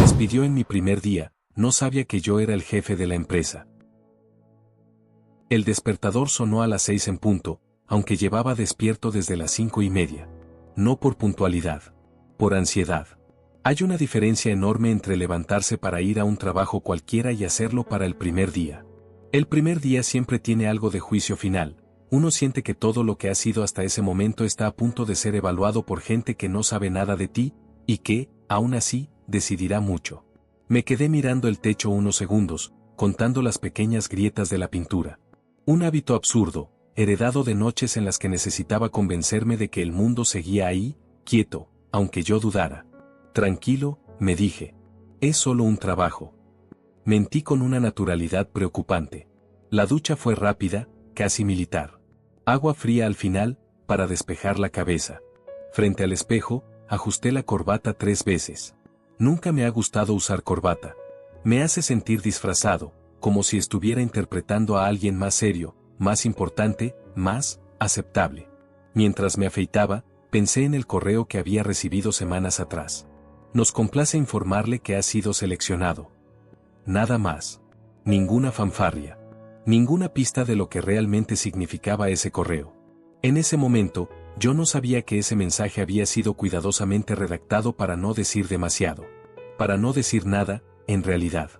despidió en mi primer día, no sabía que yo era el jefe de la empresa. El despertador sonó a las 6 en punto, aunque llevaba despierto desde las 5:30. No por puntualidad. Por ansiedad. Hay una diferencia enorme entre levantarse para ir a un trabajo cualquiera y hacerlo para el primer día. El primer día siempre tiene algo de juicio final. Uno siente que todo lo que ha sido hasta ese momento está a punto de ser evaluado por gente que no sabe nada de ti, y que, aún así, decidirá mucho. Me quedé mirando el techo unos segundos, contando las pequeñas grietas de la pintura. Un hábito absurdo, heredado de noches en las que necesitaba convencerme de que el mundo seguía ahí, quieto, aunque yo dudara. Tranquilo, me dije. Es solo un trabajo. Mentí con una naturalidad preocupante. La ducha fue rápida, casi militar. Agua fría al final, para despejar la cabeza. Frente al espejo, ajusté la corbata 3 veces. Nunca me ha gustado usar corbata. Me hace sentir disfrazado, como si estuviera interpretando a alguien más serio, más importante, más aceptable. Mientras me afeitaba, pensé en el correo que había recibido semanas atrás. Nos complace informarle que ha sido seleccionado. Nada más. Ninguna fanfarria. Ninguna pista de lo que realmente significaba ese correo. En ese momento, yo no sabía que ese mensaje había sido cuidadosamente redactado para no decir demasiado. Para no decir nada, en realidad.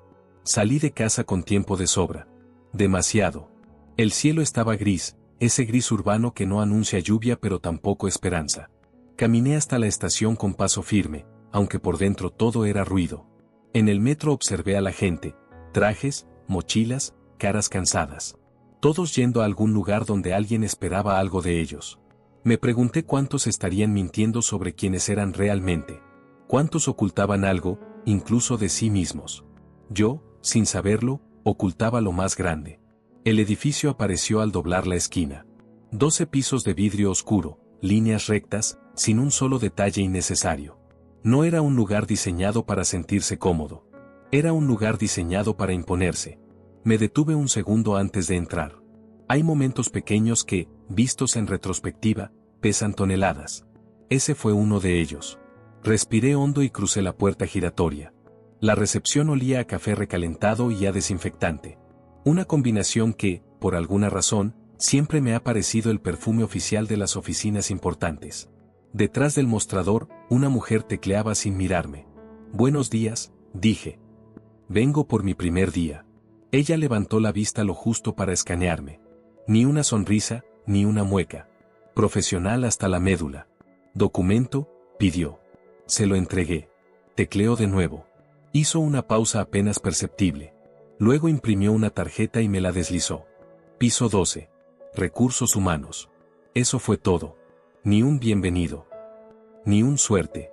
Salí de casa con tiempo de sobra. Demasiado. El cielo estaba gris, ese gris urbano que no anuncia lluvia pero tampoco esperanza. Caminé hasta la estación con paso firme, aunque por dentro todo era ruido. En el metro observé a la gente, trajes, mochilas, caras cansadas. Todos yendo a algún lugar donde alguien esperaba algo de ellos. Me pregunté cuántos estarían mintiendo sobre quiénes eran realmente. Cuántos ocultaban algo, incluso de sí mismos. Yo, sin saberlo, ocultaba lo más grande. El edificio apareció al doblar la esquina. 12 pisos de vidrio oscuro, líneas rectas, sin un solo detalle innecesario. No era un lugar diseñado para sentirse cómodo. Era un lugar diseñado para imponerse. Me detuve un segundo antes de entrar. Hay momentos pequeños que, vistos en retrospectiva, pesan toneladas. Ese fue uno de ellos. Respiré hondo y crucé la puerta giratoria. La recepción olía a café recalentado y a desinfectante. Una combinación que, por alguna razón, siempre me ha parecido el perfume oficial de las oficinas importantes. Detrás del mostrador, una mujer tecleaba sin mirarme. Buenos días, dije. Vengo por mi primer día. Ella levantó la vista lo justo para escanearme. Ni una sonrisa, ni una mueca. Profesional hasta la médula. Documento, pidió. Se lo entregué. Tecleó de nuevo. Hizo una pausa apenas perceptible. Luego imprimió una tarjeta y me la deslizó. Piso 12. Recursos humanos. Eso fue todo. Ni un bienvenido. Ni un suerte.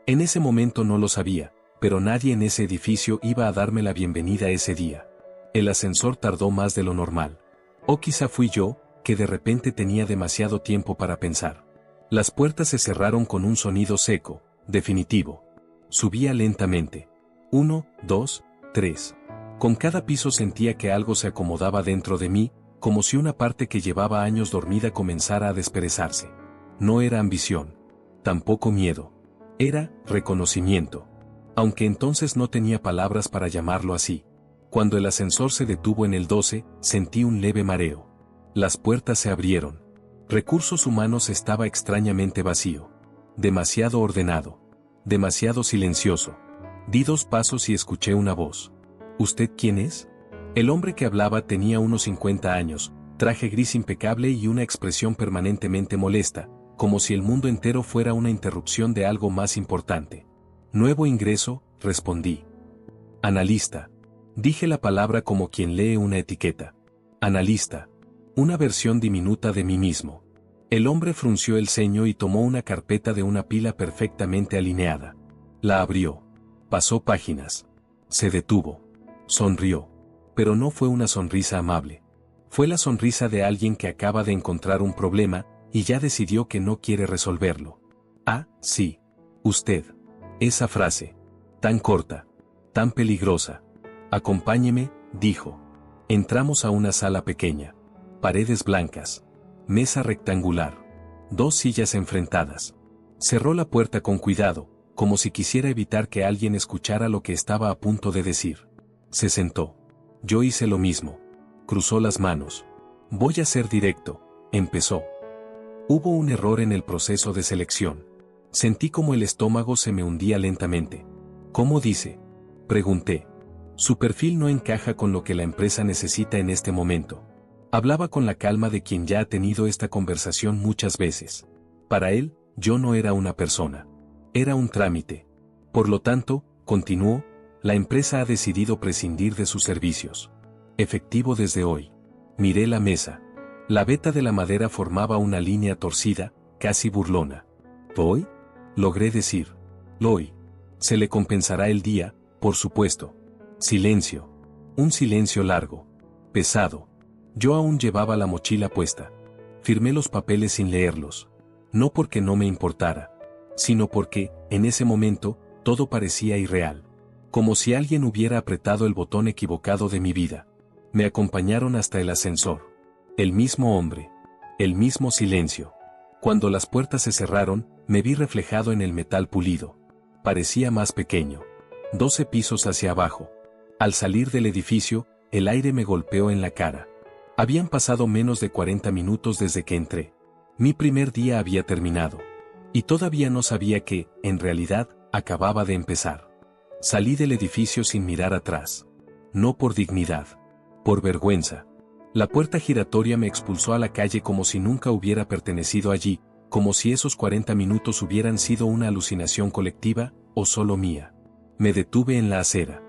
En ese momento no lo sabía, pero nadie en ese edificio iba a darme la bienvenida ese día. El ascensor tardó más de lo normal. O quizá fui yo, que de repente tenía demasiado tiempo para pensar. Las puertas se cerraron con un sonido seco, definitivo. Subía lentamente. 1, 2, 3. Con cada piso sentía que algo se acomodaba dentro de mí, como si una parte que llevaba años dormida comenzara a desperezarse. No era ambición. Tampoco miedo. Era reconocimiento. Aunque entonces no tenía palabras para llamarlo así. Cuando el ascensor se detuvo en el 12, sentí un leve mareo. Las puertas se abrieron. Recursos humanos estaba extrañamente vacío. Demasiado ordenado. Demasiado silencioso. Di 2 pasos y escuché una voz. ¿Usted quién es? El hombre que hablaba tenía unos 50 años, traje gris impecable y una expresión permanentemente molesta, como si el mundo entero fuera una interrupción de algo más importante. Nuevo ingreso, respondí. Analista. Dije la palabra como quien lee una etiqueta. Analista. Una versión diminuta de mí mismo. El hombre frunció el ceño y tomó una carpeta de una pila perfectamente alineada. La abrió. Pasó páginas. Se detuvo. Sonrió. Pero no fue una sonrisa amable. Fue la sonrisa de alguien que acaba de encontrar un problema, y ya decidió que no quiere resolverlo. Ah, sí. Usted. Esa frase. Tan corta. Tan peligrosa. Acompáñeme, dijo. Entramos a una sala pequeña. Paredes blancas. Mesa rectangular. 2 sillas enfrentadas. Cerró la puerta con cuidado, como si quisiera evitar que alguien escuchara lo que estaba a punto de decir. Se sentó. Yo hice lo mismo. Cruzó las manos. Voy a ser directo, empezó. Hubo un error en el proceso de selección. Sentí como el estómago se me hundía lentamente. ¿Cómo dice? Pregunté. Su perfil no encaja con lo que la empresa necesita en este momento. Hablaba con la calma de quien ya ha tenido esta conversación muchas veces. Para él, yo no era una persona. Era un trámite. Por lo tanto, continuó, la empresa ha decidido prescindir de sus servicios. Efectivo desde hoy. Miré la mesa. La veta de la madera formaba una línea torcida, casi burlona. ¿Hoy? Logré decir. Hoy. Se le compensará el día, por supuesto. Silencio. Un silencio largo. Pesado. Yo aún llevaba la mochila puesta. Firmé los papeles sin leerlos. No porque no me importara, sino porque, en ese momento, todo parecía irreal. Como si alguien hubiera apretado el botón equivocado de mi vida. Me acompañaron hasta el ascensor. El mismo hombre. El mismo silencio. Cuando las puertas se cerraron, me vi reflejado en el metal pulido. Parecía más pequeño. 12 pisos hacia abajo. Al salir del edificio, el aire me golpeó en la cara. Habían pasado menos de 40 minutos desde que entré. Mi primer día había terminado. Y todavía no sabía que, en realidad, acababa de empezar. Salí del edificio sin mirar atrás. No por dignidad. Por vergüenza. La puerta giratoria me expulsó a la calle como si nunca hubiera pertenecido allí, como si esos 40 minutos hubieran sido una alucinación colectiva, o solo mía. Me detuve en la acera.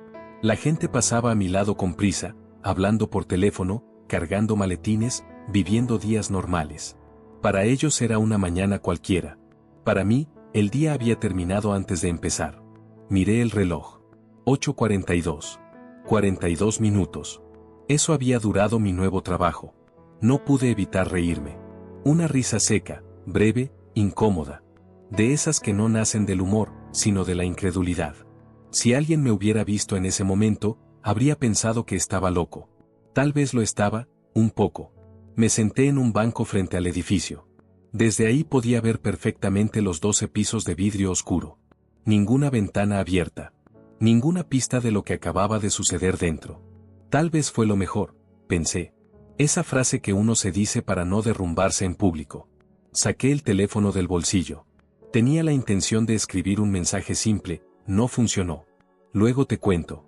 La gente pasaba a mi lado con prisa, hablando por teléfono, cargando maletines, viviendo días normales. Para ellos era una mañana cualquiera. Para mí, el día había terminado antes de empezar. Miré el reloj. 8:42. 42 minutos. Eso había durado mi nuevo trabajo. No pude evitar reírme. Una risa seca, breve, incómoda. De esas que no nacen del humor, sino de la incredulidad. Si alguien me hubiera visto en ese momento, habría pensado que estaba loco. Tal vez lo estaba, un poco. Me senté en un banco frente al edificio. Desde ahí podía ver perfectamente los 12 pisos de vidrio oscuro. Ninguna ventana abierta. Ninguna pista de lo que acababa de suceder dentro. Tal vez fue lo mejor, pensé. Esa frase que uno se dice para no derrumbarse en público. Saqué el teléfono del bolsillo. Tenía la intención de escribir un mensaje simple, no funcionó. Luego te cuento.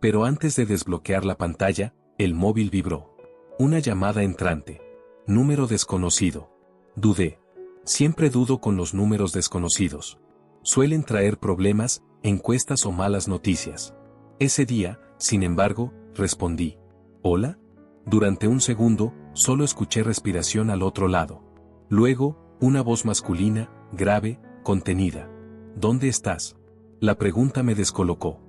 Pero antes de desbloquear la pantalla, el móvil vibró. Una llamada entrante. Número desconocido. Dudé. Siempre dudo con los números desconocidos. Suelen traer problemas, encuestas o malas noticias. Ese día, sin embargo, respondí. ¿Hola? Durante un segundo, solo escuché respiración al otro lado. Luego, una voz masculina, grave, contenida. ¿Dónde estás? La pregunta me descolocó.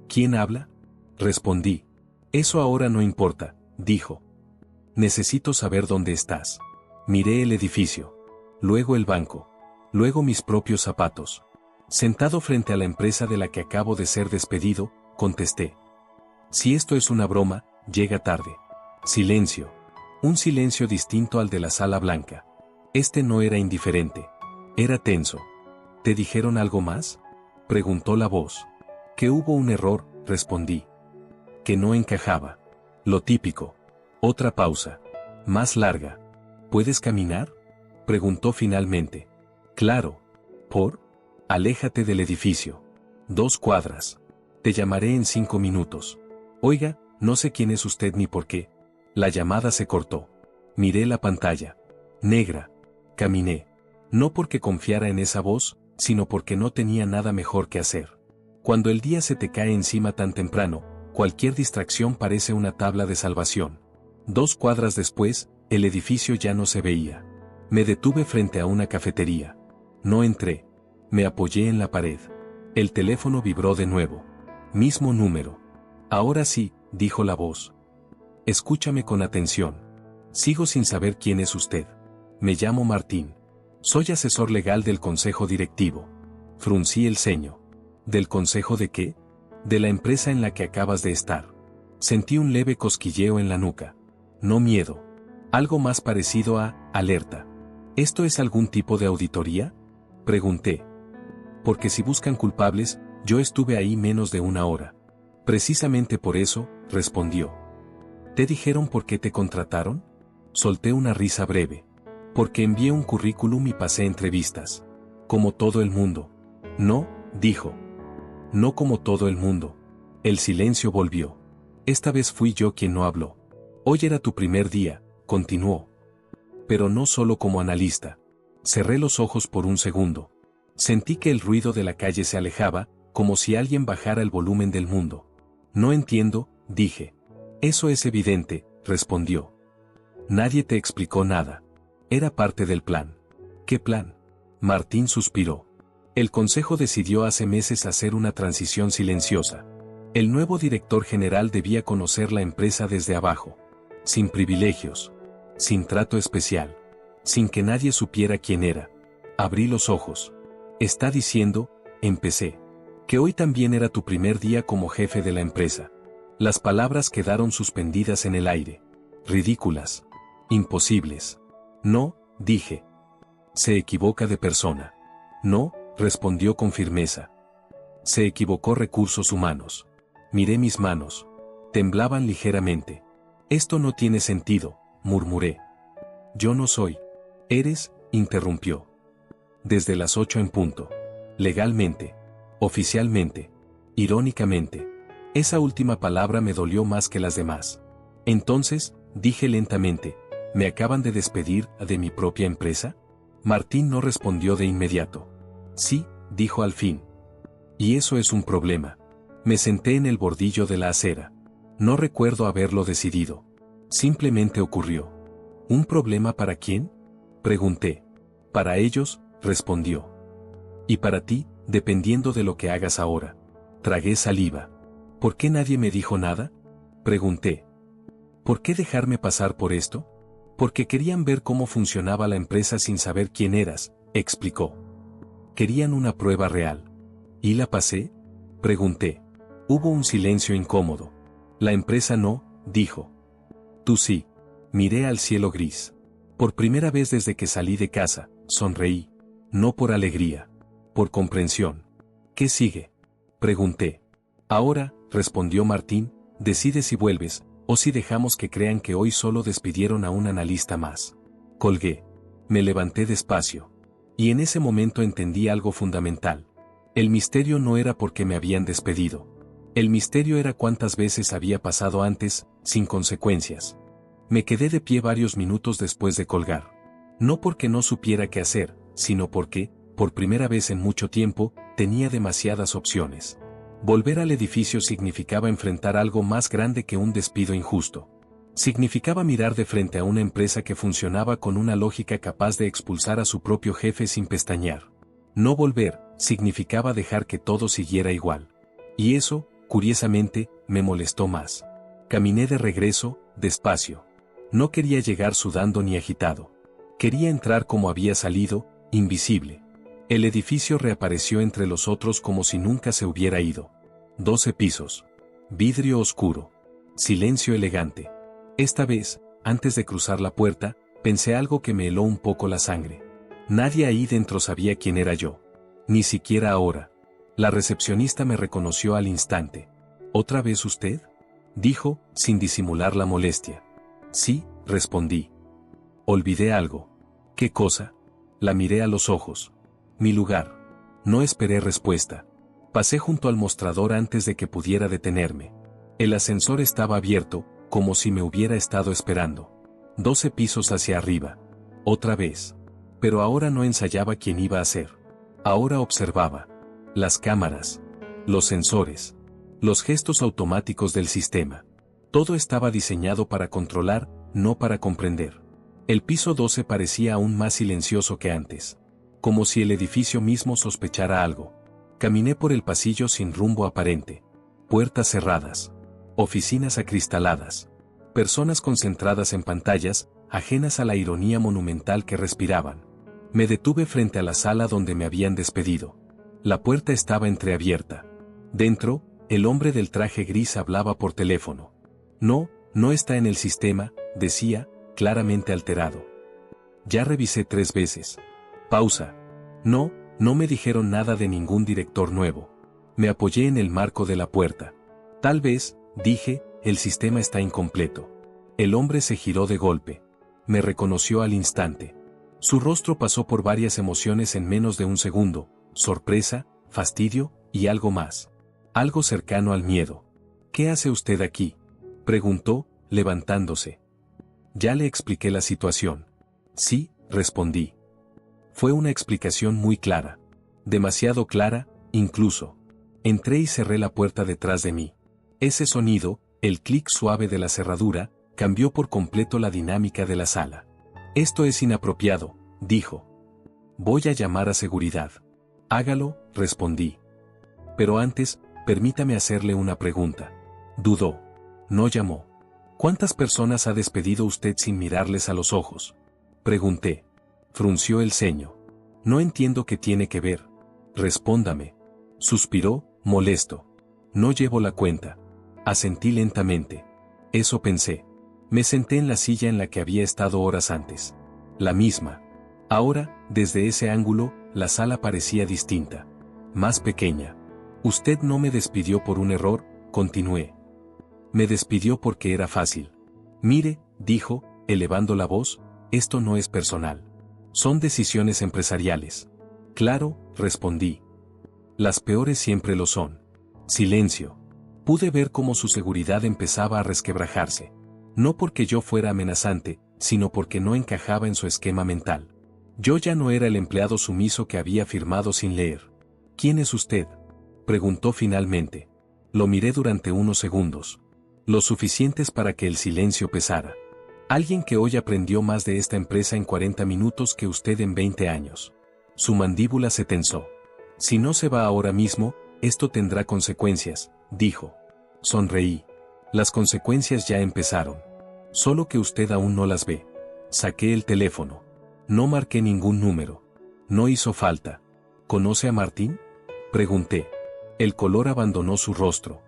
¿Quién habla? Respondí. Eso ahora no importa, dijo. Necesito saber dónde estás. Miré el edificio. Luego el banco. Luego mis propios zapatos. Sentado frente a la empresa de la que acabo de ser despedido, contesté. Si esto es una broma, llega tarde. Silencio. Un silencio distinto al de la sala blanca. Este no era indiferente. Era tenso. ¿Te dijeron algo más? Preguntó la voz. Que hubo un error, respondí. Que no encajaba. Lo típico. Otra pausa. Más larga. ¿Puedes caminar? Preguntó finalmente. Claro. ¿Por? Aléjate del edificio. 2 cuadras. Te llamaré en 5 minutos. Oiga, no sé quién es usted ni por qué. La llamada se cortó. Miré la pantalla. Negra. Caminé. No porque confiara en esa voz, sino porque no tenía nada mejor que hacer. Cuando el día se te cae encima tan temprano, cualquier distracción parece una tabla de salvación. 2 cuadras después, el edificio ya no se veía. Me detuve frente a una cafetería. No entré. Me apoyé en la pared. El teléfono vibró de nuevo. Mismo número. Ahora sí, dijo la voz. Escúchame con atención. Sigo sin saber quién es usted. Me llamo Martín. Soy asesor legal del consejo directivo. Fruncí el ceño. ¿Del consejo de qué? De la empresa en la que acabas de estar. Sentí un leve cosquilleo en la nuca. No miedo. Algo más parecido a alerta. ¿Esto es algún tipo de auditoría? Pregunté. Porque si buscan culpables, yo estuve ahí menos de una hora. Precisamente por eso, respondió. ¿Te dijeron por qué te contrataron? Solté una risa breve. Porque envié un currículum y pasé entrevistas. Como todo el mundo. No, dijo. No como todo el mundo. El silencio volvió. Esta vez fui yo quien no habló. Hoy era tu primer día, continuó. Pero no solo como analista. Cerré los ojos por un segundo. Sentí que el ruido de la calle se alejaba, como si alguien bajara el volumen del mundo. No entiendo, dije. Eso es evidente, respondió. Nadie te explicó nada. Era parte del plan. ¿Qué plan? Martín suspiró. El consejo decidió hace meses hacer una transición silenciosa. El nuevo director general debía conocer la empresa desde abajo. Sin privilegios. Sin trato especial. Sin que nadie supiera quién era. Abrí los ojos. Está diciendo, empecé, que hoy también era tu primer día como jefe de la empresa. Las palabras quedaron suspendidas en el aire. Ridículas. Imposibles. No, dije. Se equivoca de persona. No, respondió con firmeza. Se equivocó recursos humanos. Miré mis manos. Temblaban ligeramente. Esto no tiene sentido, murmuré. Yo no soy. Eres, interrumpió. Desde las 8 en punto. Legalmente. Oficialmente. Irónicamente. Esa última palabra me dolió más que las demás. Entonces, dije lentamente, ¿me acaban de despedir de mi propia empresa? Martín no respondió de inmediato. Sí, dijo al fin. Y eso es un problema. Me senté en el bordillo de la acera. No recuerdo haberlo decidido. Simplemente ocurrió. ¿Un problema para quién? Pregunté. Para ellos, respondió. Y para ti, dependiendo de lo que hagas ahora. Tragué saliva. ¿Por qué nadie me dijo nada? Pregunté. ¿Por qué dejarme pasar por esto? Porque querían ver cómo funcionaba la empresa sin saber quién eras, explicó. Querían una prueba real. ¿Y la pasé? Pregunté. Hubo un silencio incómodo. La empresa no, dijo. Tú sí. Miré al cielo gris. Por primera vez desde que salí de casa, sonreí. No por alegría. Por comprensión. ¿Qué sigue? Pregunté. Ahora, respondió Martín, decide si vuelves, o si dejamos que crean que hoy solo despidieron a un analista más. Colgué. Me levanté despacio. Y en ese momento entendí algo fundamental. El misterio no era porque me habían despedido. El misterio era cuántas veces había pasado antes, sin consecuencias. Me quedé de pie varios minutos después de colgar. No porque no supiera qué hacer, sino porque, por primera vez en mucho tiempo, tenía demasiadas opciones. Volver al edificio significaba enfrentar algo más grande que un despido injusto. Significaba mirar de frente a una empresa que funcionaba con una lógica capaz de expulsar a su propio jefe sin pestañear. No volver, significaba dejar que todo siguiera igual. Y eso, curiosamente, me molestó más. Caminé de regreso, despacio. No quería llegar sudando ni agitado. Quería entrar como había salido, invisible. El edificio reapareció entre los otros como si nunca se hubiera ido. 12 pisos. Vidrio oscuro. Silencio elegante. Esta vez, antes de cruzar la puerta, pensé algo que me heló un poco la sangre. Nadie ahí dentro sabía quién era yo. Ni siquiera ahora. La recepcionista me reconoció al instante. ¿Otra vez usted? Dijo, sin disimular la molestia. Sí, respondí. Olvidé algo. ¿Qué cosa? La miré a los ojos. Mi lugar. No esperé respuesta. Pasé junto al mostrador antes de que pudiera detenerme. El ascensor estaba abierto, como si me hubiera estado esperando. 12 pisos hacia arriba. Otra vez. Pero ahora no ensayaba quién iba a ser. Ahora observaba. Las cámaras. Los sensores. Los gestos automáticos del sistema. Todo estaba diseñado para controlar, no para comprender. El piso 12 parecía aún más silencioso que antes. Como si el edificio mismo sospechara algo. Caminé por el pasillo sin rumbo aparente. Puertas cerradas. Oficinas acristaladas. Personas concentradas en pantallas, ajenas a la ironía monumental que respiraban. Me detuve frente a la sala donde me habían despedido. La puerta estaba entreabierta. Dentro, el hombre del traje gris hablaba por teléfono. No, no está en el sistema, decía, claramente alterado. Ya revisé 3 veces. Pausa. No, No me dijeron nada de ningún director nuevo. Me apoyé en el marco de la puerta. Tal vez, dije, el sistema está incompleto. El hombre se giró de golpe. Me reconoció al instante. Su rostro pasó por varias emociones en menos de un segundo: sorpresa, fastidio, y algo más. Algo cercano al miedo. ¿Qué hace usted aquí?, preguntó, levantándose. Ya le expliqué la situación. Sí, respondí. Fue una explicación muy clara. Demasiado clara, incluso. Entré y cerré la puerta detrás de mí. Ese sonido, el clic suave de la cerradura, cambió por completo la dinámica de la sala. Esto es inapropiado, dijo. Voy a llamar a seguridad. Hágalo, respondí. Pero antes, permítame hacerle una pregunta. Dudó. No llamó. ¿Cuántas personas ha despedido usted sin mirarles a los ojos?, pregunté. Frunció el ceño. No entiendo qué tiene que ver. Respóndame. Suspiró, molesto. No llevo la cuenta. Asentí lentamente. Eso pensé. Me senté en la silla en la que había estado horas antes. La misma. Ahora, desde ese ángulo, la sala parecía distinta. Más pequeña. Usted no me despidió por un error, continué. Me despidió porque era fácil. Mire, dijo, elevando la voz, esto no es personal. Son decisiones empresariales. Claro, respondí. Las peores siempre lo son. Silencio. Pude ver cómo su seguridad empezaba a resquebrajarse. No porque yo fuera amenazante, sino porque no encajaba en su esquema mental. Yo ya no era el empleado sumiso que había firmado sin leer. ¿Quién es usted?, preguntó finalmente. Lo miré durante unos segundos. Lo suficientes para que el silencio pesara. Alguien que hoy aprendió más de esta empresa en 40 minutos que usted en 20 años. Su mandíbula se tensó. Si no se va ahora mismo, esto tendrá consecuencias, dijo. Sonreí. Las consecuencias ya empezaron. Solo que usted aún no las ve. Saqué el teléfono. No marqué ningún número. No hizo falta. ¿Conoce a Martín?, pregunté. El color abandonó su rostro.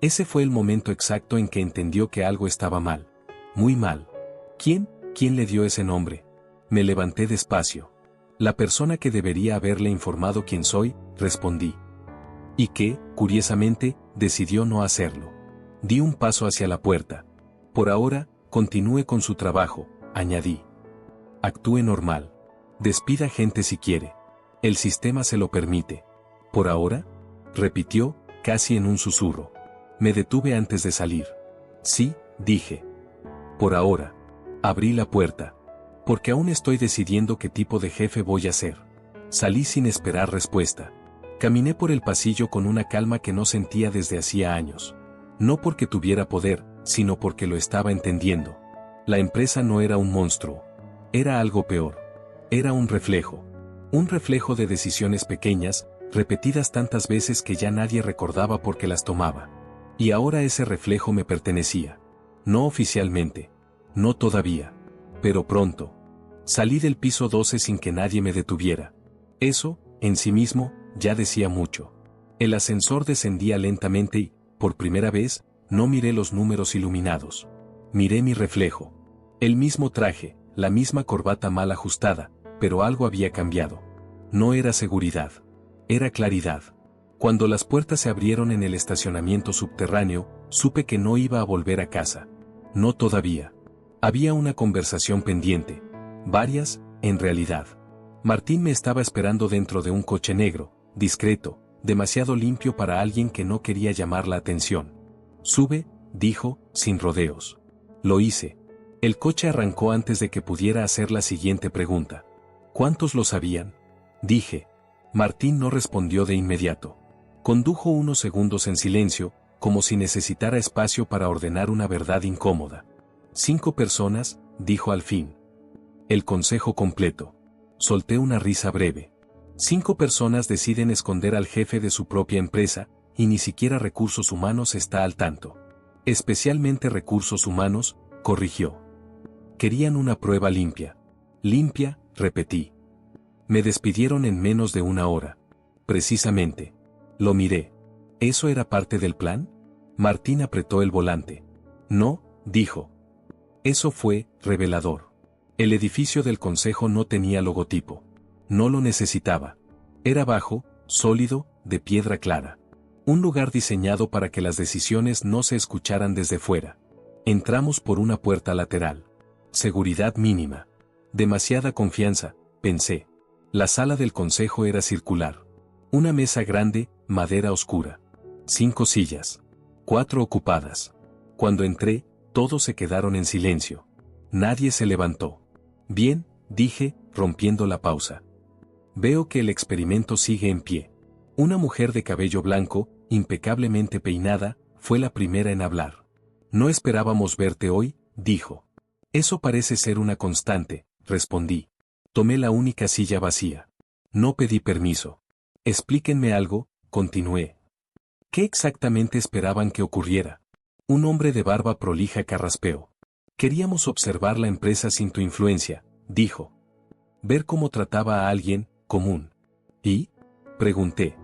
Ese fue el momento exacto en que entendió que algo estaba mal. Muy mal. ¿Quién le dio ese nombre? Me levanté despacio. La persona que debería haberle informado quién soy, respondí. Y que, curiosamente, decidió no hacerlo. Di un paso hacia la puerta. Por ahora, continúe con su trabajo, añadí. Actúe normal. Despida gente si quiere. El sistema se lo permite. ¿Por ahora?, repitió, casi en un susurro. Me detuve antes de salir. Sí, dije. Por ahora. Abrí la puerta. Porque aún estoy decidiendo qué tipo de jefe voy a ser. Salí sin esperar respuesta. Caminé por el pasillo con una calma que no sentía desde hacía años. No porque tuviera poder, sino porque lo estaba entendiendo. La empresa no era un monstruo. Era algo peor. Era un reflejo. Un reflejo de decisiones pequeñas, repetidas tantas veces que ya nadie recordaba por qué las tomaba. Y ahora ese reflejo me pertenecía. No oficialmente. No todavía. Pero pronto. Salí del piso 12 sin que nadie me detuviera. Eso, en sí mismo, ya decía mucho. El ascensor descendía lentamente y, por primera vez, no miré los números iluminados. Miré mi reflejo. El mismo traje, la misma corbata mal ajustada, pero algo había cambiado. No era seguridad. Era claridad. Cuando las puertas se abrieron en el estacionamiento subterráneo, supe que no iba a volver a casa. No todavía. Había una conversación pendiente. Varias, en realidad. Martín me estaba esperando dentro de un coche negro, discreto, demasiado limpio para alguien que no quería llamar la atención. Sube, dijo, sin rodeos. Lo hice. El coche arrancó antes de que pudiera hacer la siguiente pregunta. ¿Cuántos lo sabían?, dije. Martín no respondió de inmediato. Condujo unos segundos en silencio, como si necesitara espacio para ordenar una verdad incómoda. 5 personas, dijo al fin. El consejo completo. Solté una risa breve. 5 personas deciden esconder al jefe de su propia empresa, y ni siquiera Recursos Humanos está al tanto. Especialmente Recursos Humanos, corrigió. Querían una prueba limpia. Limpia, repetí. Me despidieron en menos de una hora. Precisamente. Lo miré. ¿Eso era parte del plan? Martín apretó el volante. No, dijo. Eso fue revelador. El edificio del consejo no tenía logotipo. No lo necesitaba. Era bajo, sólido, de piedra clara. Un lugar diseñado para que las decisiones no se escucharan desde fuera. Entramos por una puerta lateral. Seguridad mínima. Demasiada confianza, pensé. La sala del consejo era circular. Una mesa grande, madera oscura. 5 sillas. 4 ocupadas. Cuando entré, todos se quedaron en silencio. Nadie se levantó. Bien, dije, rompiendo la pausa. Veo que el experimento sigue en pie. Una mujer de cabello blanco, impecablemente peinada, fue la primera en hablar. No esperábamos verte hoy, dijo. Eso parece ser una constante, respondí. Tomé la única silla vacía. No pedí permiso. Explíquenme algo, continué. ¿Qué exactamente esperaban que ocurriera? Un hombre de barba prolija carraspeó. Queríamos observar la empresa sin tu influencia, dijo. Ver cómo trataba a alguien, común. ¿Y? Pregunté.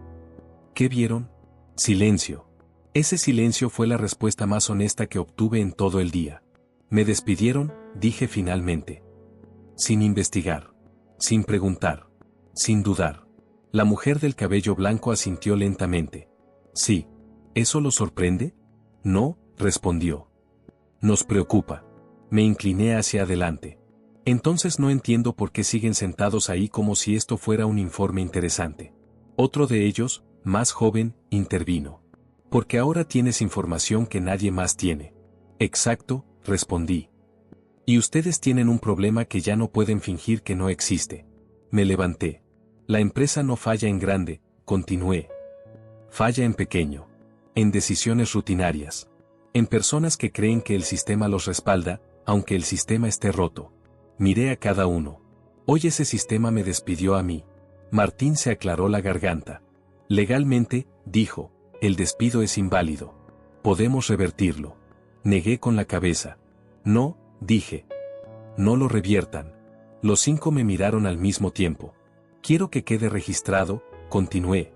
¿Qué vieron? Silencio. Ese silencio fue la respuesta más honesta que obtuve en todo el día. Me despidieron, dije finalmente. Sin investigar. Sin preguntar. Sin dudar. La mujer del cabello blanco asintió lentamente. Sí. ¿Eso lo sorprende? No, respondió. Nos preocupa. Me incliné hacia adelante. Entonces no entiendo por qué siguen sentados ahí como si esto fuera un informe interesante. Otro de ellos, más joven, intervino. Porque ahora tienes información que nadie más tiene. Exacto, respondí. Y ustedes tienen un problema que ya no pueden fingir que no existe. Me levanté. La empresa no falla en grande, continué. Falla en pequeño. En decisiones rutinarias. En personas que creen que el sistema los respalda, aunque el sistema esté roto. Miré a cada uno. Hoy ese sistema me despidió a mí. Martín se aclaró la garganta. Legalmente, dijo, el despido es inválido. Podemos revertirlo. Negué con la cabeza. No, dije. No lo reviertan. Los 5 me miraron al mismo tiempo. Quiero que quede registrado, continué.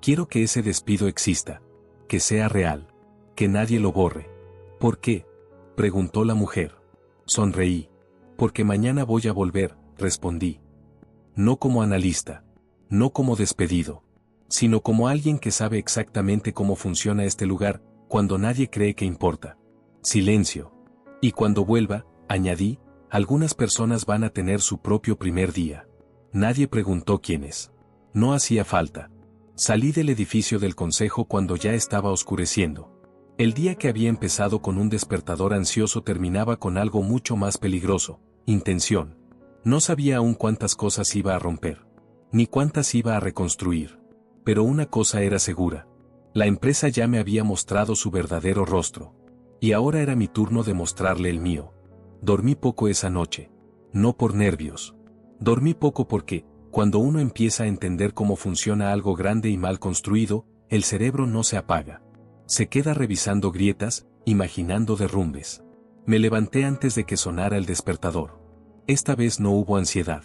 Quiero que ese despido exista. Que sea real. Que nadie lo borre. ¿Por qué? Preguntó la mujer. Sonreí. Porque mañana voy a volver, respondí. No como analista. No como despedido. Sino como alguien que sabe exactamente cómo funciona este lugar, cuando nadie cree que importa. Silencio. Y cuando vuelva, añadí, algunas personas van a tener su propio primer día. Nadie preguntó quiénes. No hacía falta. Salí del edificio del consejo cuando ya estaba oscureciendo. El día que había empezado con un despertador ansioso terminaba con algo mucho más peligroso, intención. No sabía aún cuántas cosas iba a romper, ni cuántas iba a reconstruir. Pero una cosa era segura. La empresa ya me había mostrado su verdadero rostro. Y ahora era mi turno de mostrarle el mío. Dormí poco esa noche. No por nervios. Dormí poco porque, cuando uno empieza a entender cómo funciona algo grande y mal construido, el cerebro no se apaga. Se queda revisando grietas, imaginando derrumbes. Me levanté antes de que sonara el despertador. Esta vez no hubo ansiedad.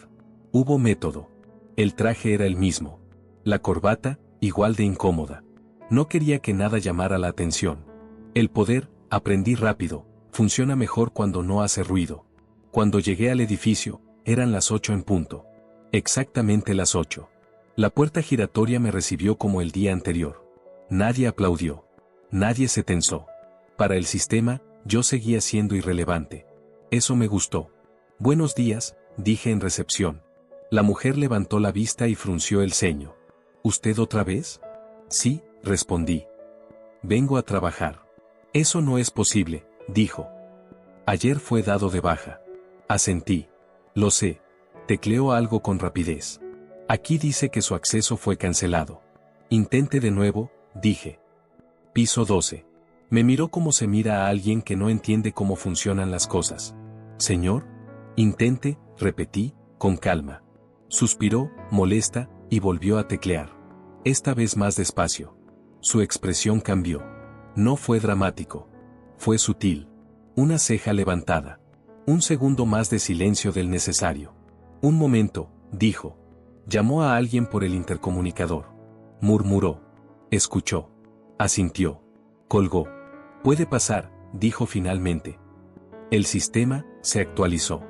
Hubo método. El traje era el mismo. La corbata, igual de incómoda. No quería que nada llamara la atención. El poder, aprendí rápido, funciona mejor cuando no hace ruido. Cuando llegué al edificio, eran las 8 en punto. Exactamente las 8. La puerta giratoria me recibió como el día anterior. Nadie aplaudió. Nadie se tensó. Para el sistema, yo seguía siendo irrelevante. Eso me gustó. Buenos días, dije en recepción. La mujer levantó la vista y frunció el ceño. ¿Usted otra vez? Sí, respondí. Vengo a trabajar. Eso no es posible, dijo. Ayer fue dado de baja. Asentí. Lo sé. Tecleó algo con rapidez. Aquí dice que su acceso fue cancelado. Intente de nuevo, dije. Piso 12. Me miró como se mira a alguien que no entiende cómo funcionan las cosas. Señor, intente, repetí, con calma. Suspiró, molesta, y volvió a teclear. Esta vez más despacio. Su expresión cambió. No fue dramático. Fue sutil. Una ceja levantada. Un segundo más de silencio del necesario. Un momento, dijo. Llamó a alguien por el intercomunicador. Murmuró. Escuchó. Asintió. Colgó. Puede pasar, dijo finalmente. El sistema se actualizó.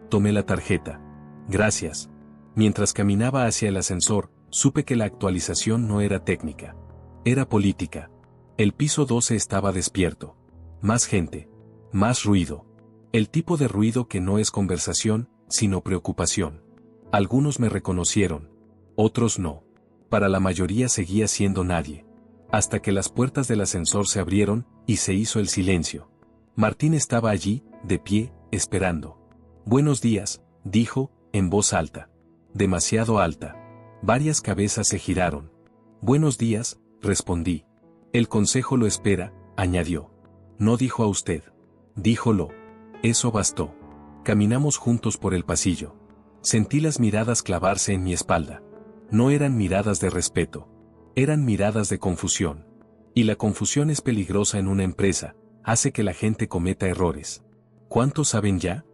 Tomé la tarjeta. Gracias. Mientras caminaba hacia el ascensor, Supe que la actualización no era técnica. Era política. El piso 12 estaba despierto. Más gente. Más ruido. El tipo de ruido que no es conversación, sino preocupación. Algunos me reconocieron. Otros no. Para la mayoría seguía siendo nadie. Hasta que las puertas del ascensor se abrieron, y se hizo el silencio. Martín estaba allí, de pie, esperando. «Buenos días», dijo, en voz alta. Demasiado alta. Varias cabezas se giraron. «Buenos días», respondí. «El consejo lo espera», añadió. «No dijo a usted». «Díjolo». Eso bastó. Caminamos juntos por el pasillo. Sentí las miradas clavarse en mi espalda. No eran miradas de respeto. Eran miradas de confusión. Y la confusión es peligrosa en una empresa, hace que la gente cometa errores. ¿Cuántos saben ya?,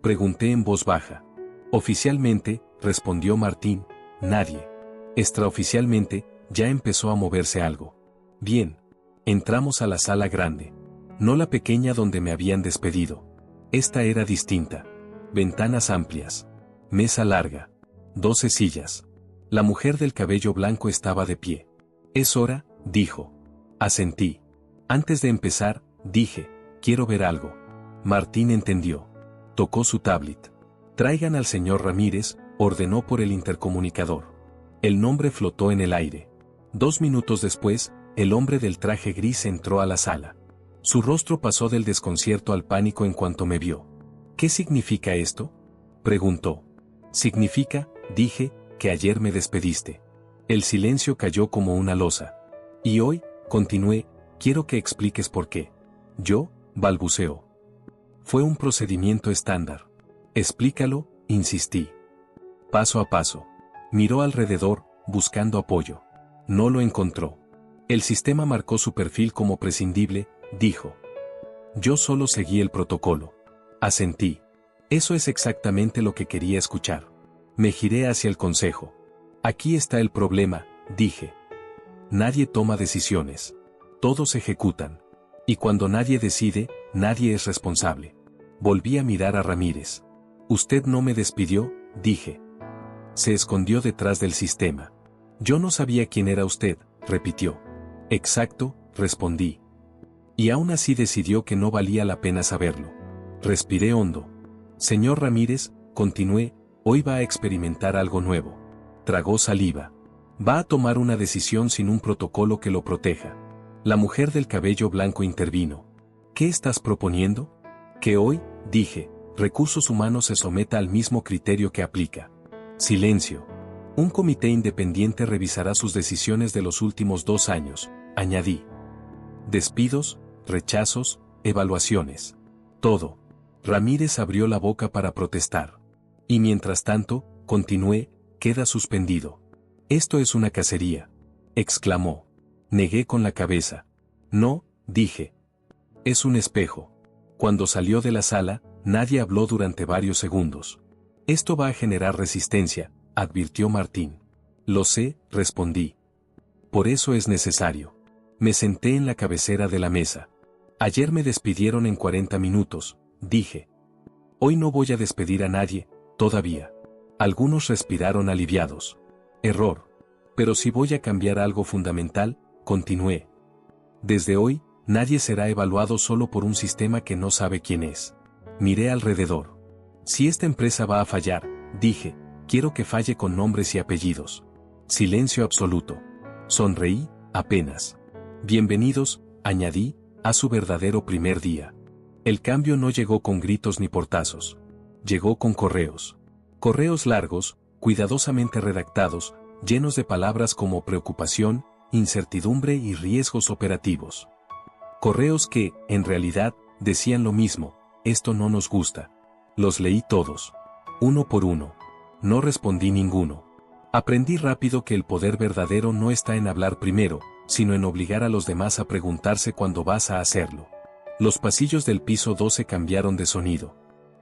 pregunté en voz baja. Oficialmente, respondió Martín, nadie. Extraoficialmente, ya empezó a moverse algo. Bien. Entramos a la sala grande. No la pequeña donde me habían despedido. Esta era distinta. Ventanas amplias. Mesa larga. 12 sillas. La mujer del cabello blanco estaba de pie. «Es hora», dijo. Asentí. Antes de empezar, dije, «Quiero ver algo». Martín entendió. Tocó su tablet. «Traigan al señor Ramírez», ordenó por el intercomunicador. El nombre flotó en el aire. 2 minutos después, el hombre del traje gris entró a la sala. Su rostro pasó del desconcierto al pánico en cuanto me vio. «¿Qué significa esto?», preguntó. «Significa», dije, «que ayer me despediste». El silencio cayó como una losa. «Y hoy», continué, «quiero que expliques por qué». «Yo», balbuceó. «Fue un procedimiento estándar». «Explícalo», insistí. «Paso a paso». Miró alrededor, buscando apoyo. No lo encontró. «El sistema marcó su perfil como prescindible», dijo. Yo solo seguí el protocolo. Asentí. Eso es exactamente lo que quería escuchar. Me giré hacia el consejo. «Aquí está el problema», dije. «Nadie toma decisiones. Todos ejecutan. Y cuando nadie decide, nadie es responsable». Volví a mirar a Ramírez. «Usted no me despidió», dije. Se escondió detrás del sistema. «Yo no sabía quién era usted», repitió. «Exacto», respondí. Y aún así decidió que no valía la pena saberlo. Respiré hondo. «Señor Ramírez», continué, «hoy va a experimentar algo nuevo». Tragó saliva. «Va a tomar una decisión sin un protocolo que lo proteja». La mujer del cabello blanco intervino. «¿Qué estás proponiendo?». «Que hoy», dije, «Recursos Humanos se someta al mismo criterio que aplica». Silencio. «Un comité independiente revisará sus decisiones de los últimos 2 años», añadí. «Despidos, rechazos, evaluaciones. Todo». Ramírez abrió la boca para protestar. «Y mientras tanto», continué, «queda suspendido». «Esto es una cacería», exclamó. Negué con la cabeza. «No», dije. «Es un espejo». Cuando salió de la sala, nadie habló durante varios segundos. «Esto va a generar resistencia», advirtió Martín. «Lo sé», respondí. «Por eso es necesario». Me senté en la cabecera de la mesa. «Ayer me despidieron en 40 minutos», dije. «Hoy no voy a despedir a nadie, todavía». Algunos respiraron aliviados. «Error. Pero si voy a cambiar algo fundamental», continué. «Desde hoy, nadie será evaluado solo por un sistema que no sabe quién es». Miré alrededor. «Si esta empresa va a fallar», dije, «quiero que falle con nombres y apellidos». Silencio absoluto. Sonreí, apenas. «Bienvenidos», añadí, «a su verdadero primer día». El cambio no llegó con gritos ni portazos. Llegó con correos. Correos largos, cuidadosamente redactados, llenos de palabras como preocupación, incertidumbre y riesgos operativos. Correos que, en realidad, decían lo mismo: «Esto no nos gusta». Los leí todos. Uno por uno. No respondí ninguno. Aprendí rápido que el poder verdadero no está en hablar primero, sino en obligar a los demás a preguntarse cuándo vas a hacerlo. Los pasillos del piso 12 cambiaron de sonido.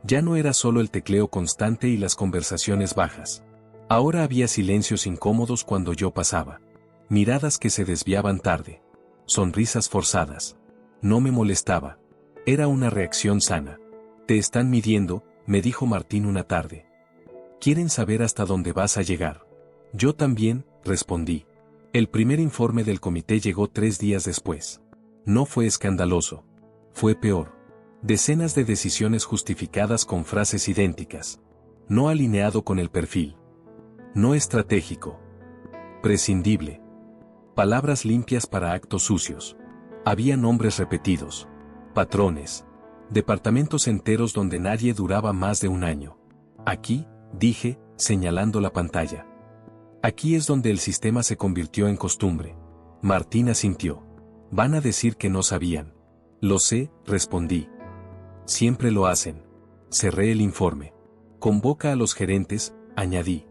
Ya no era solo el tecleo constante y las conversaciones bajas. Ahora había silencios incómodos cuando yo pasaba. Miradas que se desviaban tarde. Sonrisas forzadas. No me molestaba. Era una reacción sana. «Te están midiendo», me dijo Martín una tarde. «Quieren saber hasta dónde vas a llegar». «Yo también», respondí. El primer informe del comité llegó 3 días después. No fue escandaloso. Fue peor. Decenas de decisiones justificadas con frases idénticas. No alineado con el perfil. No estratégico. Prescindible. Palabras limpias para actos sucios. Había nombres repetidos. Patrones. Departamentos enteros donde nadie duraba más de un año. Aquí, dije, señalando la pantalla. Aquí es donde el sistema se convirtió en costumbre. Martín asintió. Van a decir que no sabían. Lo sé, respondí. Siempre lo hacen. Cerré el informe. Convoca a los gerentes, añadí.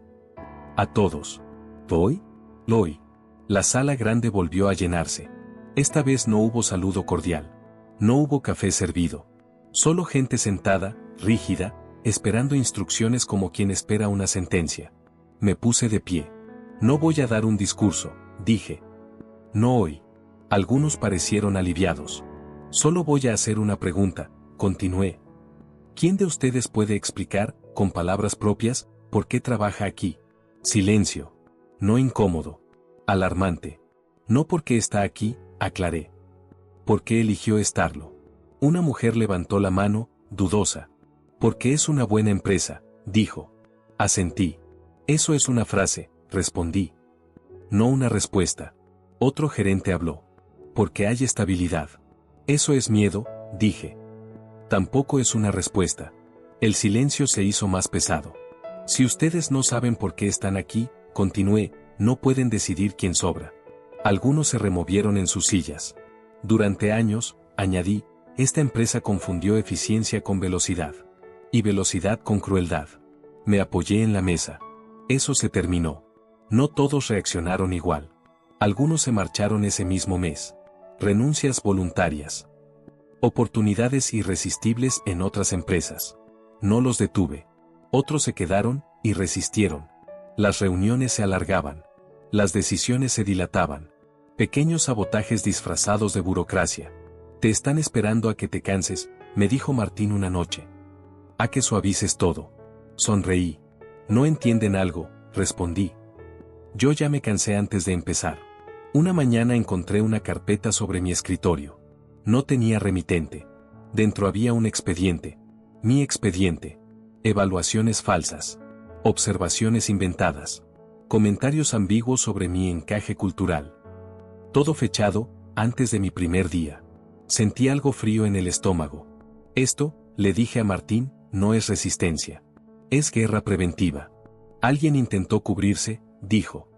A todos. ¿Hoy? Hoy. La sala grande volvió a llenarse. Esta vez no hubo saludo cordial. No hubo café servido. Solo gente sentada, rígida, esperando instrucciones como quien espera una sentencia. Me puse de pie. No voy a dar un discurso, dije. No hoy. Algunos parecieron aliviados. Solo voy a hacer una pregunta, continué. ¿Quién de ustedes puede explicar, con palabras propias, por qué trabaja aquí? Silencio. No incómodo. Alarmante. No porque está aquí, aclaré. ¿Por qué eligió estarlo? Una mujer levantó la mano, dudosa. Porque es una buena empresa, dijo. Asentí. Eso es una frase, respondí. No una respuesta. Otro gerente habló. Porque hay estabilidad. Eso es miedo, dije. Tampoco es una respuesta. El silencio se hizo más pesado. Si ustedes no saben por qué están aquí, continué, no pueden decidir quién sobra. Algunos se removieron en sus sillas. Durante años, añadí, esta empresa confundió eficiencia con velocidad. Y velocidad con crueldad. Me apoyé en la mesa. Eso se terminó. No todos reaccionaron igual. Algunos se marcharon ese mismo mes. Renuncias voluntarias. Oportunidades irresistibles en otras empresas. No los detuve. Otros se quedaron y resistieron. Las reuniones se alargaban. Las decisiones se dilataban. Pequeños sabotajes disfrazados de burocracia. Te están esperando a que te canses, me dijo Martín una noche. A que suavices todo. Sonreí. ¿No entienden algo?, respondí. Yo ya me cansé antes de empezar. Una mañana encontré una carpeta sobre mi escritorio. No tenía remitente. Dentro había un expediente. Mi expediente. Evaluaciones falsas. Observaciones inventadas. Comentarios ambiguos sobre mi encaje cultural. Todo fechado, antes de mi primer día. Sentí algo frío en el estómago. Esto, le dije a Martín, no es resistencia. Es guerra preventiva. Alguien intentó cubrirse, dijo.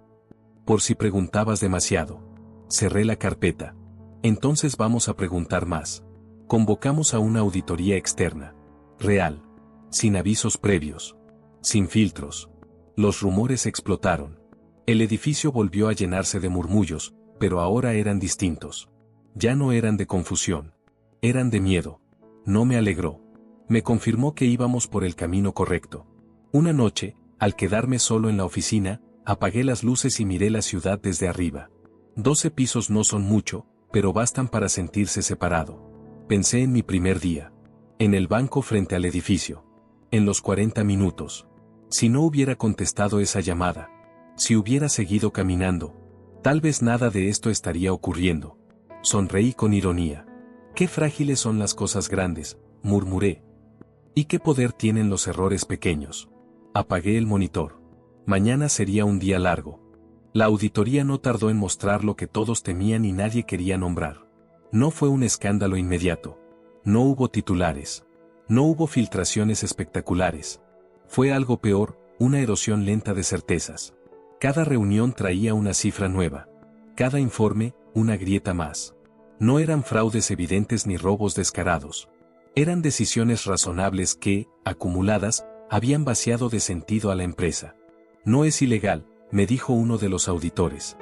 Por si preguntabas demasiado. Cerré la carpeta. Entonces vamos a preguntar más. Convocamos a una auditoría externa. Real. Sin avisos previos. Sin filtros. Los rumores explotaron. El edificio volvió a llenarse de murmullos, pero ahora eran distintos. Ya no eran de confusión. Eran de miedo. No me alegró. Me confirmó que íbamos por el camino correcto. Una noche, al quedarme solo en la oficina, apagué las luces y miré la ciudad desde arriba. 12 pisos no son mucho, pero bastan para sentirse separado. Pensé en mi primer día. En el banco frente al edificio. En los 40 minutos. Si no hubiera contestado esa llamada. Si hubiera seguido caminando. Tal vez nada de esto estaría ocurriendo. Sonreí con ironía. Qué frágiles son las cosas grandes, murmuré. ¿Y qué poder tienen los errores pequeños? Apagué el monitor. Mañana sería un día largo. La auditoría no tardó en mostrar lo que todos temían y nadie quería nombrar. No fue un escándalo inmediato. No hubo titulares. No hubo filtraciones espectaculares. Fue algo peor, una erosión lenta de certezas. Cada reunión traía una cifra nueva. Cada informe, una grieta más. No eran fraudes evidentes ni robos descarados. Eran decisiones razonables que, acumuladas, habían vaciado de sentido a la empresa. No es ilegal, me dijo uno de los auditores.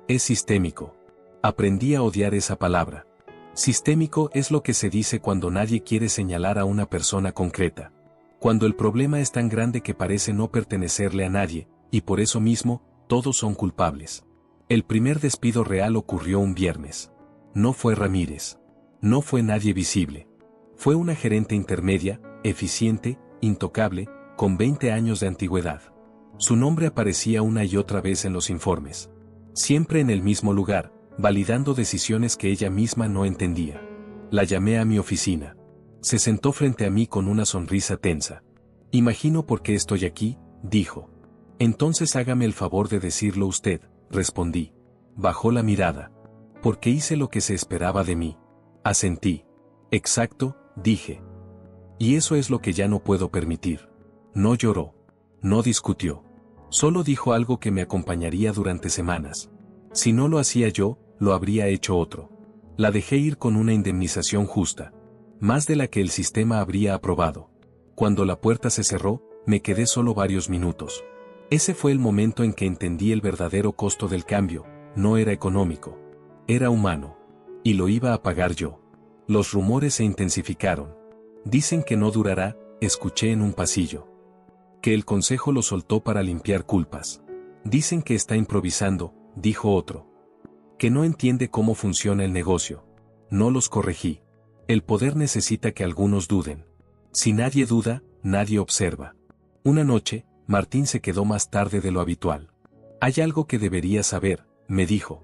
Es sistémico. Aprendí a odiar esa palabra. Sistémico es lo que se dice cuando nadie quiere señalar a una persona concreta. Cuando el problema es tan grande que parece no pertenecerle a nadie, y por eso mismo, todos son culpables. El primer despido real ocurrió un viernes. No fue Ramírez. No fue nadie visible. Fue una gerente intermedia, eficiente, intocable, con 20 años de antigüedad. Su nombre aparecía una y otra vez en los informes. Siempre en el mismo lugar, validando decisiones que ella misma no entendía. La llamé a mi oficina. Se sentó frente a mí con una sonrisa tensa. Imagino por qué estoy aquí, dijo. Entonces hágame el favor de decirlo usted, respondí. Bajó la mirada. Porque hice lo que se esperaba de mí. Asentí. Exacto, dije. Y eso es lo que ya no puedo permitir. No lloró. No discutió. Solo dijo algo que me acompañaría durante semanas. Si no lo hacía yo, lo habría hecho otro. La dejé ir con una indemnización justa. Más de la que el sistema habría aprobado. Cuando la puerta se cerró, me quedé solo varios minutos. Ese fue el momento en que entendí el verdadero costo del cambio. No era económico. Era humano. Y lo iba a pagar yo. Los rumores se intensificaron. Dicen que no durará, escuché en un pasillo. Que el consejo lo soltó para limpiar culpas. Dicen que está improvisando, dijo otro. Que no entiende cómo funciona el negocio. No los corregí. El poder necesita que algunos duden. Si nadie duda, nadie observa. Una noche, Martín se quedó más tarde de lo habitual. Hay algo que debería saber, me dijo.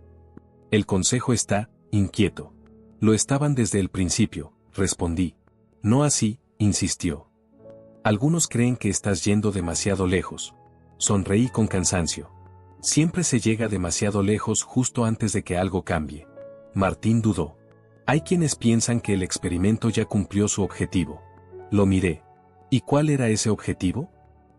El consejo está inquieto. Lo estaban desde el principio, respondí. No así, insistió. Algunos creen que estás yendo demasiado lejos. Sonreí con cansancio. Siempre se llega demasiado lejos justo antes de que algo cambie. Martín dudó. Hay quienes piensan que el experimento ya cumplió su objetivo. Lo miré. ¿Y cuál era ese objetivo?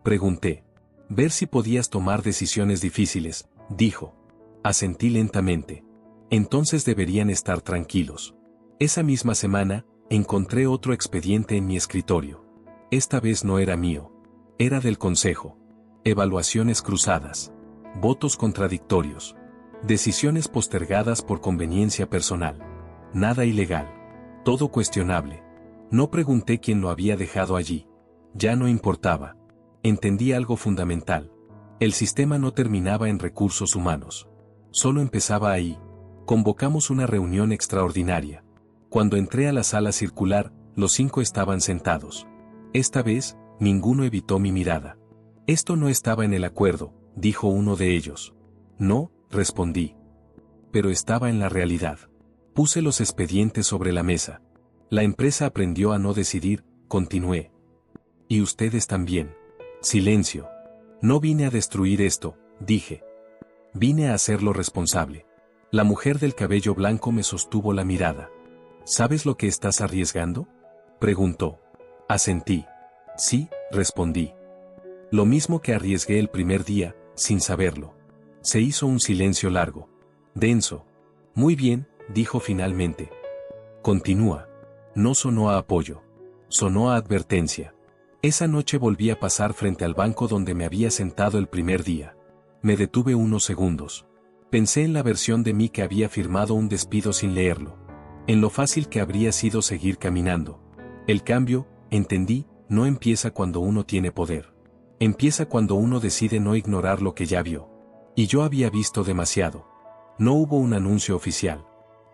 Pregunté. Ver si podías tomar decisiones difíciles, dijo. Asentí lentamente. Entonces deberían estar tranquilos. Esa misma semana, encontré otro expediente en mi escritorio. Esta vez no era mío. Era del consejo. Evaluaciones cruzadas. Votos contradictorios. Decisiones postergadas por conveniencia personal. Nada ilegal. Todo cuestionable. No pregunté quién lo había dejado allí. Ya no importaba. Entendí algo fundamental. El sistema no terminaba en recursos humanos. Solo empezaba ahí. Convocamos una reunión extraordinaria. Cuando entré a la sala circular, los 5 estaban sentados. Esta vez, ninguno evitó mi mirada. Esto no estaba en el acuerdo, dijo uno de ellos. No, respondí. Pero estaba en la realidad. Puse los expedientes sobre la mesa. La empresa aprendió a no decidir, continué. Y ustedes también. Silencio. No vine a destruir esto, dije. Vine a hacerlo responsable. La mujer del cabello blanco me sostuvo la mirada. ¿Sabes lo que estás arriesgando? Preguntó. Asentí. Sí, respondí. Lo mismo que arriesgué el primer día, sin saberlo. Se hizo un silencio largo. Denso. Muy bien, dijo finalmente. Continúa. No sonó a apoyo. Sonó a advertencia. Esa noche volví a pasar frente al banco donde me había sentado el primer día. Me detuve unos segundos. Pensé en la versión de mí que había firmado un despido sin leerlo. En lo fácil que habría sido seguir caminando. El cambio, entendí, no empieza cuando uno tiene poder. Empieza cuando uno decide no ignorar lo que ya vio. Y yo había visto demasiado. No hubo un anuncio oficial.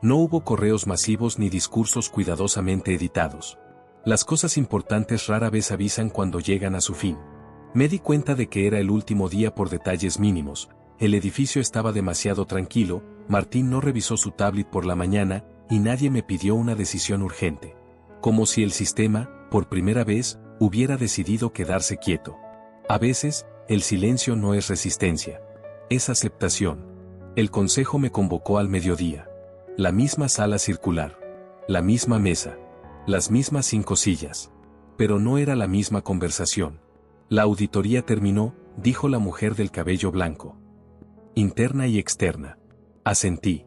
No hubo correos masivos ni discursos cuidadosamente editados. Las cosas importantes rara vez avisan cuando llegan a su fin. Me di cuenta de que era el último día por detalles mínimos. El edificio estaba demasiado tranquilo, Martín no revisó su tablet por la mañana, y nadie me pidió una decisión urgente. Como si el sistema, por primera vez, hubiera decidido quedarse quieto. A veces, el silencio no es resistencia. Es aceptación. El consejo me convocó al mediodía. La misma sala circular. La misma mesa. Las mismas 5 sillas. Pero no era la misma conversación. La auditoría terminó, dijo la mujer del cabello blanco. Interna y externa. Asentí.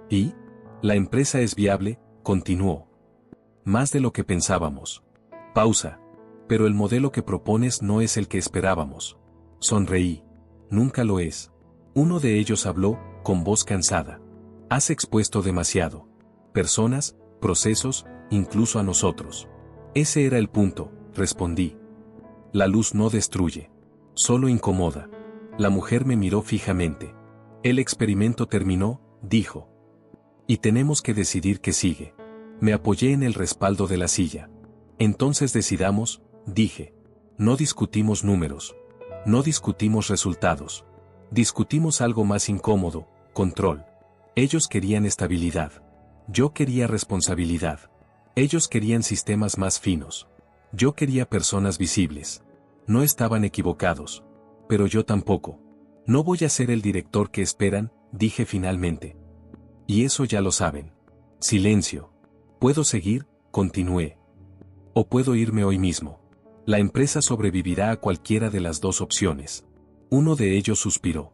¿Y? La empresa es viable, continuó. Más de lo que pensábamos. Pausa. Pero el modelo que propones no es el que esperábamos. Sonreí. Nunca lo es. Uno de ellos habló, con voz cansada. Has expuesto demasiado. Personas, procesos, incluso a nosotros. Ese era el punto, respondí. La luz no destruye. Solo incomoda. La mujer me miró fijamente. El experimento terminó, dijo. Y tenemos que decidir qué sigue. Me apoyé en el respaldo de la silla. Entonces decidamos, dije. No discutimos números. No discutimos resultados. Discutimos algo más incómodo, control. Ellos querían estabilidad. Yo quería responsabilidad. Ellos querían sistemas más finos. Yo quería personas visibles. No estaban equivocados. Pero yo tampoco. No voy a ser el director que esperan, dije finalmente. Y eso ya lo saben. Silencio. ¿Puedo seguir? Continué. ¿O puedo irme hoy mismo? La empresa sobrevivirá a cualquiera de las dos opciones. Uno de ellos suspiró.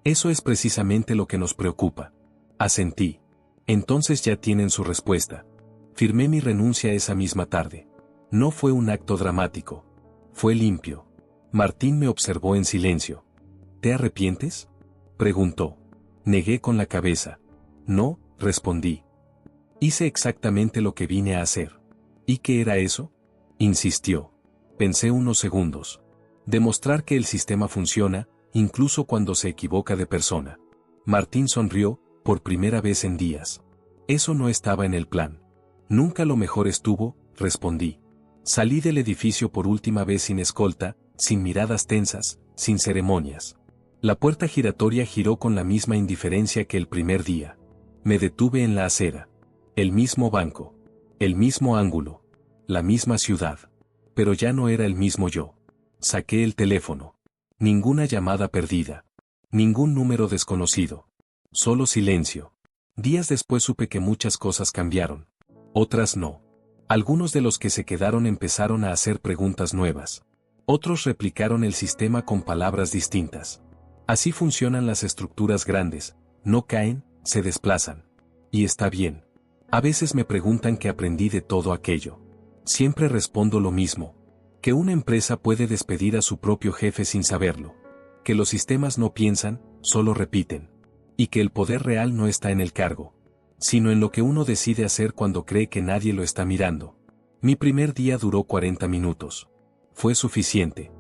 Eso es precisamente lo que nos preocupa. Asentí. Entonces ya tienen su respuesta. Firmé mi renuncia esa misma tarde. No fue un acto dramático. Fue limpio. Martín me observó en silencio. ¿Te arrepientes? Preguntó. Negué con la cabeza. No, respondí. Hice exactamente lo que vine a hacer. ¿Y qué era eso? Insistió. Pensé unos segundos. Demostrar que el sistema funciona, incluso cuando se equivoca de persona. Martín sonrió, por primera vez en días. Eso no estaba en el plan. Nunca lo mejor estuvo, respondí. Salí del edificio por última vez sin escolta, sin miradas tensas, sin ceremonias. La puerta giratoria giró con la misma indiferencia que el primer día. Me detuve en la acera. El mismo banco. El mismo ángulo. La misma ciudad. Pero ya no era el mismo yo. Saqué el teléfono. Ninguna llamada perdida. Ningún número desconocido. Solo silencio. Días después supe que muchas cosas cambiaron. Otras no. Algunos de los que se quedaron empezaron a hacer preguntas nuevas. Otros replicaron el sistema con palabras distintas. Así funcionan las estructuras grandes. No caen, se desplazan. Y está bien. A veces me preguntan qué aprendí de todo aquello. Siempre respondo lo mismo. Que una empresa puede despedir a su propio jefe sin saberlo. Que los sistemas no piensan, solo repiten. Y que el poder real no está en el cargo, sino en lo que uno decide hacer cuando cree que nadie lo está mirando. Mi primer día duró 40 minutos. Fue suficiente.